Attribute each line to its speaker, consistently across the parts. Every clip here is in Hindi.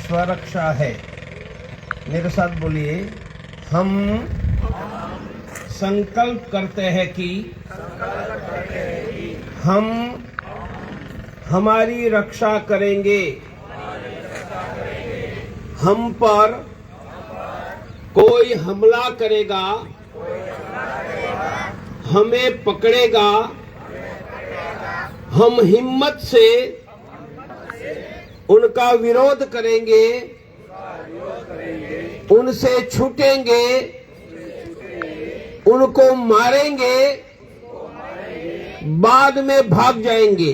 Speaker 1: स्वरक्षा है। मेरे साथ बोलिए, हम संकल्प करते हैं कि हम हमारी रक्षा करेंगे। हम पर कोई हमला करेगा, हमें पकड़ेगा, हम हिम्मत से उनका विरोध करेंगे, उनसे छूटेंगे, उनको मारेंगे, बाद में भाग जाएंगे।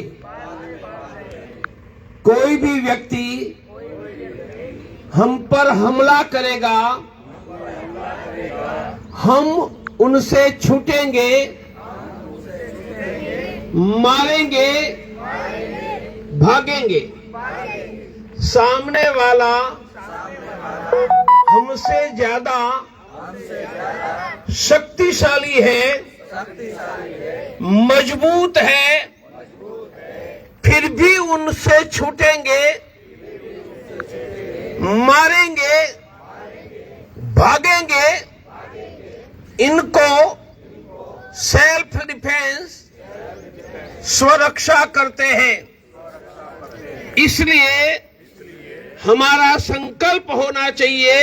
Speaker 1: कोई भी व्यक्ति हम पर हमला करेगा, हम उनसे छूटेंगे, मारेंगे, भागेंगे। सामने वाला हमसे ज्यादा शक्तिशाली है, मजबूत है, फिर भी उनसे छूटेंगे, मारेंगे, भागेंगे। इनको सेल्फ डिफेंस, स्वरक्षा करते हैं। इसलिए हमारा संकल्प होना चाहिए,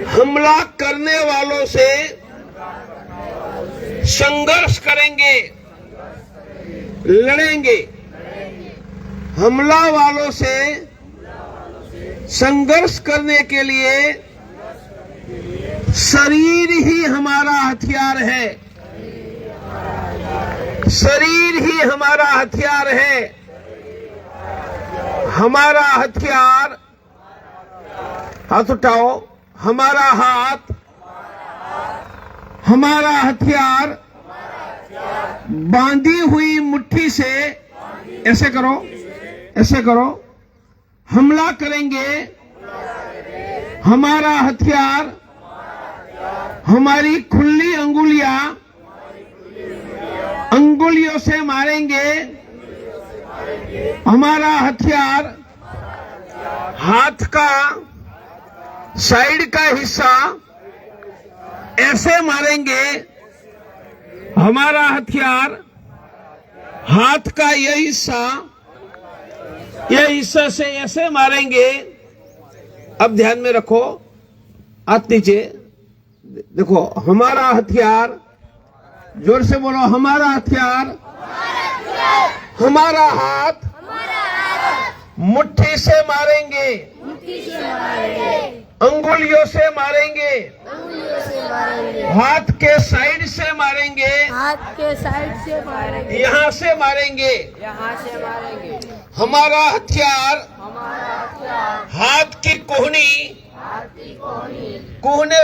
Speaker 1: हमला करने वालों से संघर्ष करेंगे, लड़ेंगे। हमला वालों से संघर्ष करने के लिए शरीर ही हमारा हथियार है। शरीर ही हमारा हथियार है। हमारा हथियार, हाथ उठाओ, हमारा हाथ, हमारा हथियार बांधी हुई मुट्ठी से, ऐसे करो, ऐसे करो, हमला करेंगे। हमारा हथियार हमारी खुली अंगुलियों से मारेंगे। हमारा हथियार हाथ का साइड का हिस्सा ऐसे मारेंगे। हमारा हथियार हाथ का यह हिस्सा से ऐसे मारेंगे। अब ध्यान में रखो, हाथ नीचे देखो। हमारा हथियार, जोर से बोलो, हमारा हथियार, हमारा हाथ मुट्ठी से मारेंगे, अंगुलियों से मारेंगे, हाथ के साइड से मारेंगे, यहाँ से मारेंगे। हमारा हथियार हाथ की कोहनी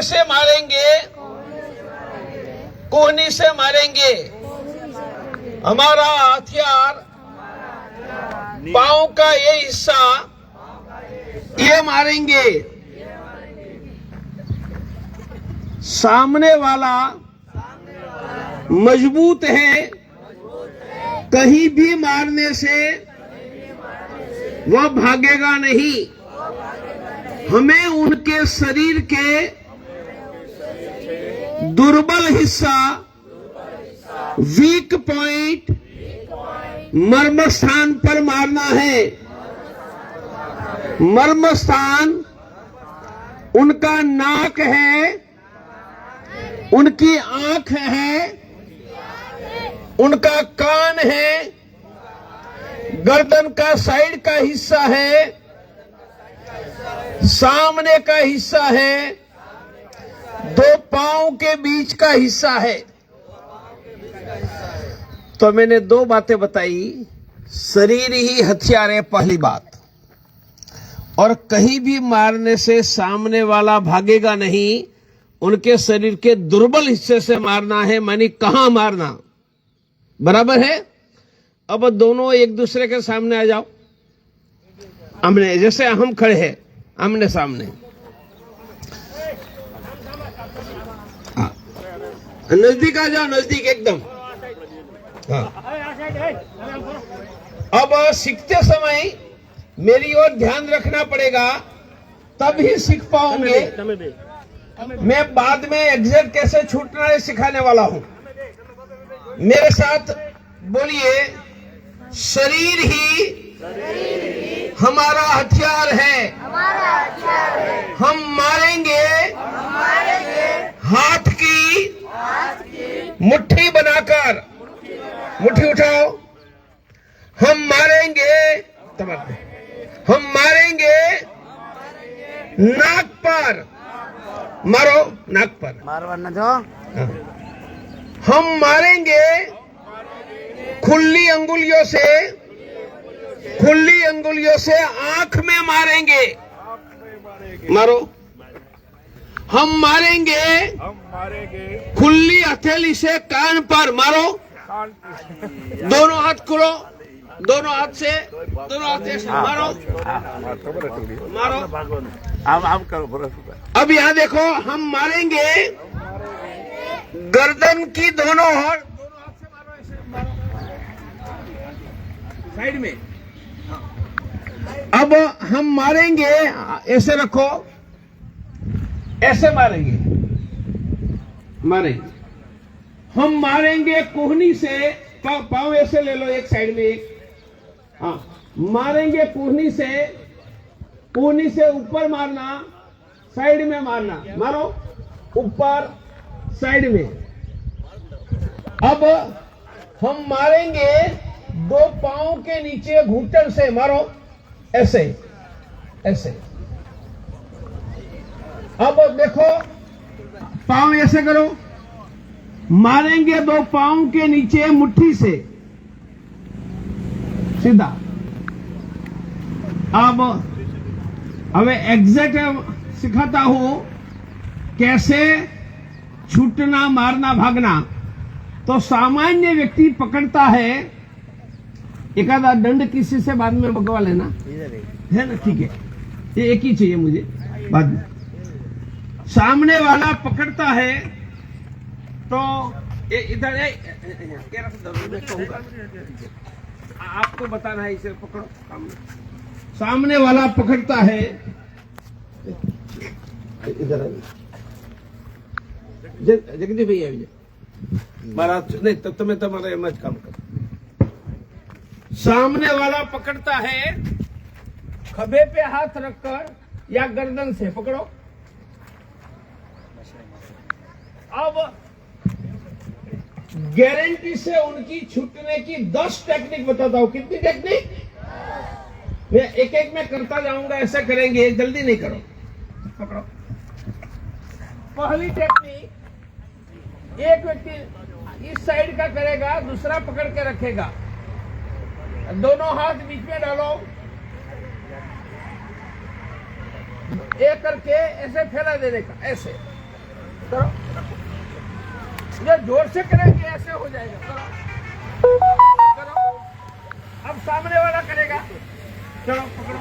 Speaker 1: से मारेंगे, कोहनी से मारेंगे। हमारा हथियार पांव का ये हिस्सा, ये मारेंगे। सामने वाला मजबूत है, कहीं भी मारने से वह भागेगा नहीं। हमें उनके शरीर के दुर्बल हिस्सा, वीक पॉइंट, मर्म स्थान पर मारना है। मर्म स्थान उनका नाक है, उनकी आंख है, उनका कान है, गर्दन का साइड का हिस्सा है, सामने का हिस्सा है, दो पांव के बीच का हिस्सा है। तो मैंने दो बातें बताई। शरीर ही हथियार है, पहली बात। और कहीं भी मारने से सामने वाला भागेगा नहीं। उनके शरीर के दुर्बल हिस्से से मारना है, मानी कहां मारना, बराबर है। अब दोनों एक दूसरे के सामने आ जाओ, आमने, जैसे हम खड़े हैं आमने सामने। नजदीक आ जाओ, नजदीक एकदम। हाँ। अब सीखते समय मेरी ओर ध्यान रखना पड़ेगा, तब ही सीख पाओगे। मैं बाद में एग्जैक्ट कैसे छूटना है सिखाने वाला हूं। मेरे साथ बोलिए, शरीर ही हमारा हथियार है। हम मारेंगे हाथ की मुट्ठी बनाकर। मुट्ठी उठाओ। हम मारेंगे नाक पर। मारो नाक पर।
Speaker 2: मारवाना जो
Speaker 1: हम मारेंगे खुली अंगुलियों से आंख में मारेंगे। मारो। हम मारेंगे खुली हथेली से कान पर। मारो। दोनों हाथ खोलो, दोनों हाथ से मारो।
Speaker 2: आप करो।
Speaker 1: अब यहाँ देखो, हम मारेंगे गर्दन की दोनों हाथ से मारो। ऐसे मारो साइड में। अब हम मारेंगे, ऐसे रखो, ऐसे मारेंगे। हम मारेंगे कोहनी से। पाँव ऐसे ले लो, एक साइड में एक। हाँ, मारेंगे कोहनी से ऊपर मारना, साइड में मारना। मारो ऊपर साइड में। अब हम मारेंगे दो पांव के नीचे घुटन से। मारो ऐसे। अब देखो, पांव ऐसे करो। मारेंगे दो पांव के नीचे मुट्ठी से सीधा। अब हमें एग्जैक्ट सिखाता हूं कैसे छूटना, मारना, भागना। तो सामान्य व्यक्ति पकड़ता है, एक आधा दंड किसी से बाद में भगवा लेना है ना, ठीक है, ये एक ही चाहिए मुझे बाद में। सामने वाला पकड़ता है तो इधर आपको बताना है, इसे पकड़ो। सामने वाला पकड़ता है, इधर जगदीश भैया महाराज नहीं, तब तो मैं तुम्हारा मत काम कर। सामने वाला पकड़ता है, खभे पे हाथ रखकर या गर्दन से पकड़ो। अब गारंटी से उनकी छूटने की 10 टेक्निक बताता हूं। कितनी टेक्निक? मैं एक एक में करता जाऊंगा, ऐसे करेंगे, जल्दी नहीं करो। पकड़ो। पहली टेक्निक, एक व्यक्ति इस साइड का करेगा, दूसरा पकड़ के रखेगा, दोनों हाथ बीच में डालो, एक करके ऐसे फैला देने का। ऐसे करो, ये जोर से करेंगे ऐसे हो जाएगा। करो। अब सामने वाला करेगा, चलो पकड़ो।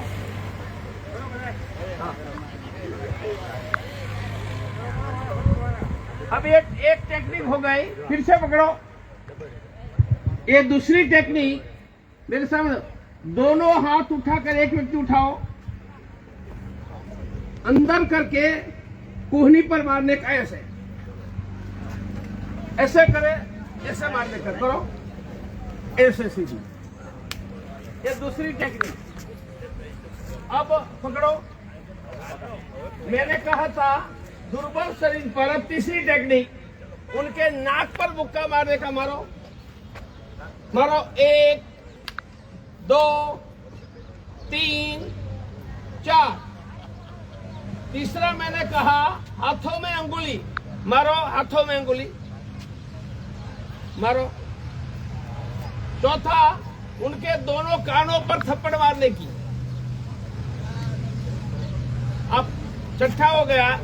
Speaker 1: अब एक टेक्निक हो गई, फिर से पकड़ो। ये दूसरी टेक्निक, मेरे सामने दोनों हाथ उठाकर, एक व्यक्ति उठाओ, अंदर करके कोहनी पर मारने का। ऐसे करे, ऐसे मारने का। करो ऐसे सीधी। ये दूसरी टेक्निक। अब पकड़ो। मैंने कहा था दुर्बल शरीर पर। अब तीसरी टेक्निक, उनके नाक पर मुक्का मारने का। मारो। 1 2 3 4। तीसरा मैंने कहा हाथों में अंगुली मारो, हाथों में अंगुली मारो। चौथा, उनके दोनों कानों पर थप्पड़ मारने की। अब छठा हो गया।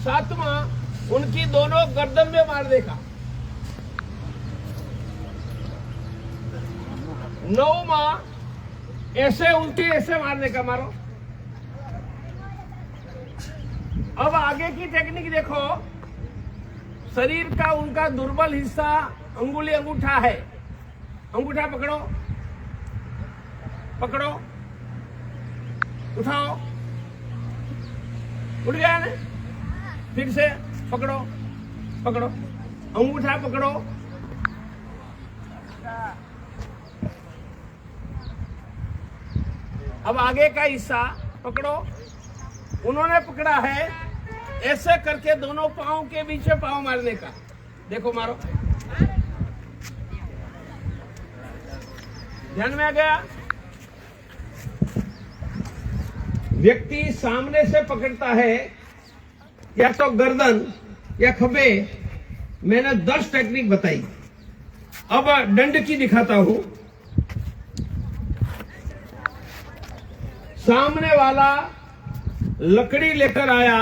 Speaker 1: सातवां, उनकी दोनों गर्दन में मारने का। 9वां, ऐसे उल्टी ऐसे मारने का। मारो। अब आगे की टेक्निक देखो। शरीर का उनका दुर्बल हिस्सा अंगुली, अंगूठा है। अंगूठा पकड़ो, पकड़ो। उठाओ, उठ गया ना? फिर से पकड़ो, पकड़ो, अंगूठा पकड़ो, अब आगे का हिस्सा पकड़ो। उन्होंने पकड़ा है ऐसे करके दोनों पांव के बीच में पांव मारने का। देखो मारो, ध्यान में आ गया? व्यक्ति सामने से पकड़ता है या तो गर्दन या खभे। मैंने 10 टेक्निक बताई। अब दंड की दिखाता हूं। सामने वाला लकड़ी लेकर आया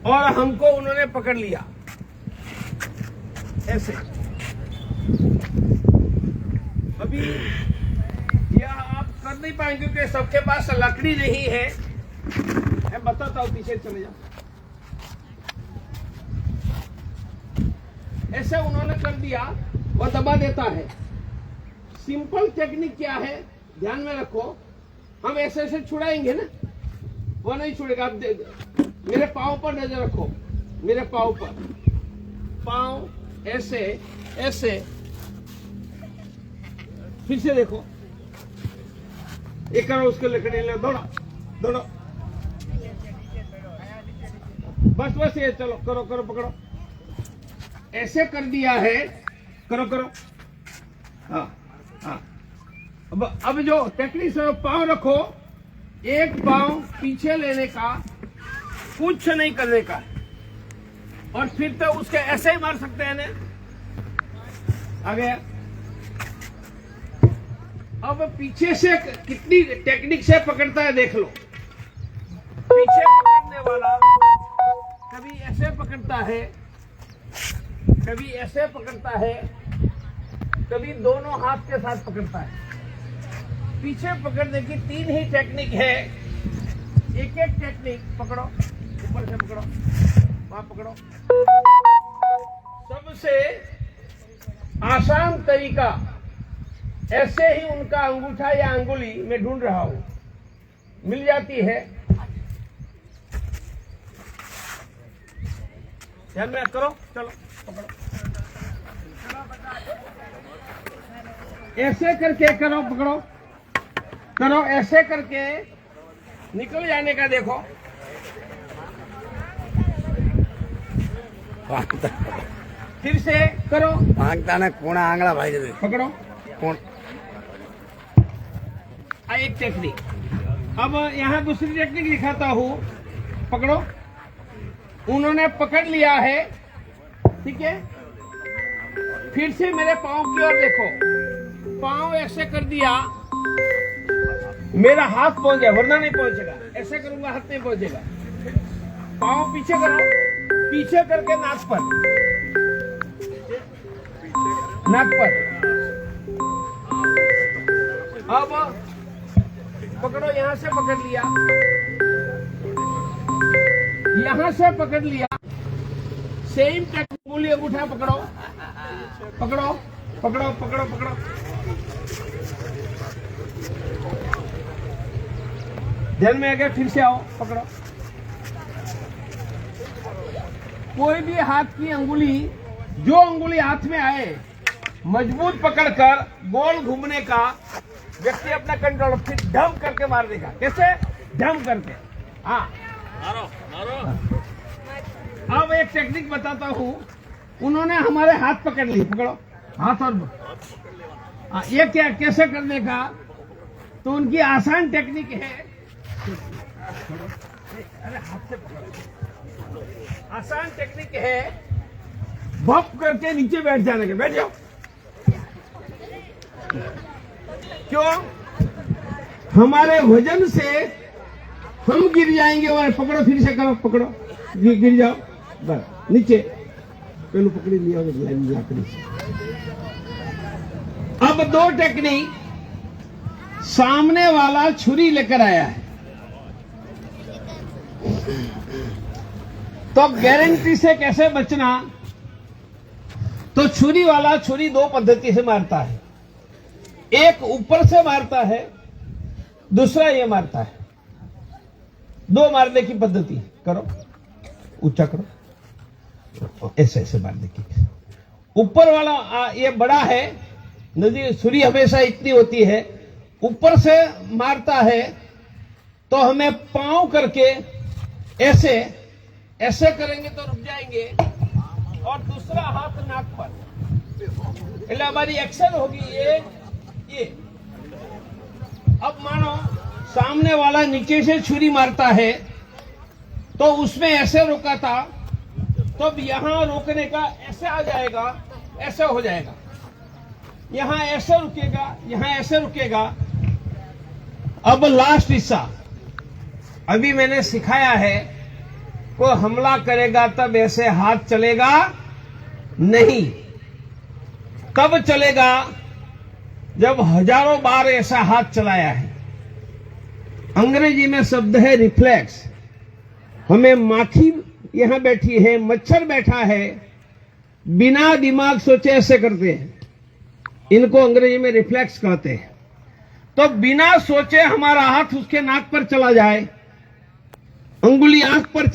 Speaker 1: और हमको उन्होंने पकड़ लिया ऐसे। अभी यह आप कर नहीं पाएंगे क्योंकि सबके पास लकड़ी नहीं है। मैं बताता हूं, पीछे चले जाओ। ऐसे उन्होंने कर दिया, वह दबा देता है। सिंपल टेक्निक क्या है, ध्यान में रखो। हम ऐसे ऐसे छुड़ाएंगे ना, वो नहीं छुड़ेगा। आप मेरे पाँव पर नजर रखो, मेरे पाँव पर। पाँव ऐसे ऐसे, फिर से देखो, एक करो, उसके लकड़ी ले, दौड़ो दौड़ो, बस बस ये, चलो करो करो, पकड़ो। ऐसे कर दिया है, करो करो। हाँ हाँ। अब जो टेक्निक से पांव रखो, एक पांव पीछे लेने का, कुछ नहीं करने का, और फिर तो उसके ऐसे ही मार सकते हैं ना। आ गया? अब पीछे से कितनी टेक्निक से पकड़ता है देख लो। पीछे पकड़ने वाला कभी ऐसे पकड़ता है, कभी ऐसे पकड़ता है, कभी दोनों हाथ के साथ पकड़ता है। पीछे पकड़ने की 3 ही टेक्निक है। एक एक टेक्निक पकड़ो, ऊपर से पकड़ो, वहां पकड़ो। सबसे आसान तरीका, ऐसे ही उनका अंगूठा या अंगुली मैं ढूंढ रहा हूं, मिल जाती है। ध्यान में करो, चलो पकड़ो, ऐसे करके करो, पकड़ो, करो, ऐसे करके निकल जाने का। देखो, फिर से करो,
Speaker 2: मांगता ना कोना आंगला भाई दे
Speaker 1: पकड़ो।
Speaker 2: कौन
Speaker 1: एक टेक्निक। अब यहाँ दूसरी टेक्निक दिखाता हूँ, पकड़ो। उन्होंने पकड़ लिया है, ठीक है। फिर से मेरे पांव की ओर देखो, पांव ऐसे कर दिया, मेरा हाथ पहुंच गया, वरना नहीं पहुंचेगा। ऐसे करूंगा, हाथ नहीं पहुंचेगा। पांव पीछे करो, पीछे करके नाक पर, नाक पर। अब पकड़ो, यहां से पकड़ लिया, यहां से पकड़ लिया। सेम टेक्निक, बोलिए, अंगूठा पकड़ो, पकड़ो पकड़ो पकड़ो पकड़ो। ध्यान में आ गया? फिर से आओ, पकड़ो। कोई भी हाथ की अंगुली, जो अंगुली हाथ में आए, मजबूत पकड़कर गोल घूमने का। व्यक्ति अपना कंट्रोल, फिर ढम करके मार देगा। कैसे? ढम करके। हाँ,
Speaker 2: मारो मारो।
Speaker 1: अब एक टेक्निक बताता हूँ। उन्होंने हमारे हाथ पकड़ लिए, पकड़ो हाथ, और ये क्या, कैसे करने का? तो उनकी आसान टेक्निक है, अरे हाथ से पकड़ो। आसान टेक्निक है, बप करके नीचे बैठ जाने के। बैठ जाओ। क्यों? हमारे वजन से हम गिर जाएंगे। और पकड़ो, फिर से करो, पकड़ो, गिर जाओ, बस नीचे। पहले पकड़ी लिया लाकड़ी से। अब 2 टेक्निक। सामने वाला छुरी लेकर आया है, तो गारंटी से कैसे बचना? तो छुरी वाला छुरी 2 पद्धति से मारता है। एक ऊपर से मारता है, दूसरा ये मारता है। दो मारने की पद्धति करो, ऊंचा करो, ऐसे ऐसे मारने की। ऊपर वाला ये बड़ा है, नदी छुरी हमेशा इतनी होती है, ऊपर से मारता है तो हमें पांव करके ऐसे ऐसे करेंगे तो रुक जाएंगे, और दूसरा हाथ नाक पर, એટલે हमारी एक्शन होगी ये। अब मानो सामने वाला नीचे से छुरी मारता है तो उसमें ऐसे रोका था, तो अब यहां रोकने का ऐसे आ जाएगा, ऐसे हो जाएगा, यहां ऐसे रुकेगा, यहां ऐसे रुकेगा। अब लास्ट हिस्सा अभी मैंने सिखाया है, कोई हमला करेगा तब ऐसे हाथ चलेगा नहीं, तब चलेगा जब हजारों बार ऐसा हाथ चलाया है। अंग्रेजी में शब्द है रिफ्लेक्स। हमें माखी यहां बैठी है, मच्छर बैठा है, बिना दिमाग सोचे ऐसे करते हैं, इनको अंग्रेजी में रिफ्लेक्स कहते हैं। तो बिना सोचे हमारा हाथ उसके नाक पर चला जाए, अंगुली आंख पर